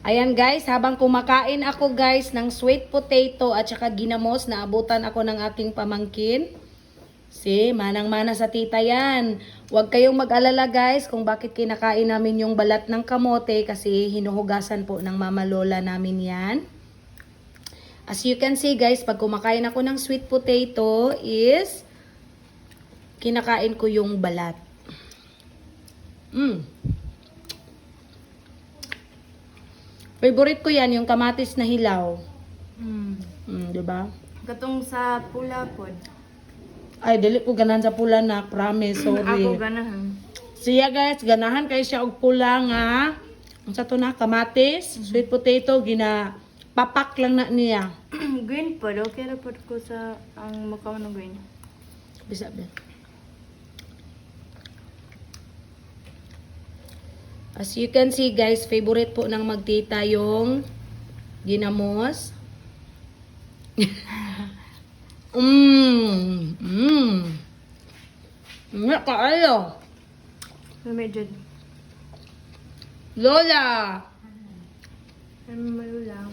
Ayan guys, habang kumakain ako guys ng sweet potato at saka ginamos, naabutan ako ng aking pamangkin. Manang-mana sa tita yan. Huwag kayong mag-alala guys kung bakit kinakain namin yung balat ng kamote kasi hinuhugasan po ng mama lola namin yan. As you can see guys, pag kumakain ako ng sweet potato is kinakain ko yung balat. Favorite ko yan, yung kamatis na hilaw. Diba? Katong sa pula pod. Ay, dili ko ganahan sa pula na, promise, sorry. Ako ganahan. Siya guys, ganahan kayo siya og pula nga. Ang sa to na, kamatis, sweet potato, papak lang na niya. Green pod, okay ra pod ko sa ang makaw ng green. Bisa ba? As you can see guys, favorite po ng magtita yung ginamos. Nga kaayo. Medyo Lola! malulang.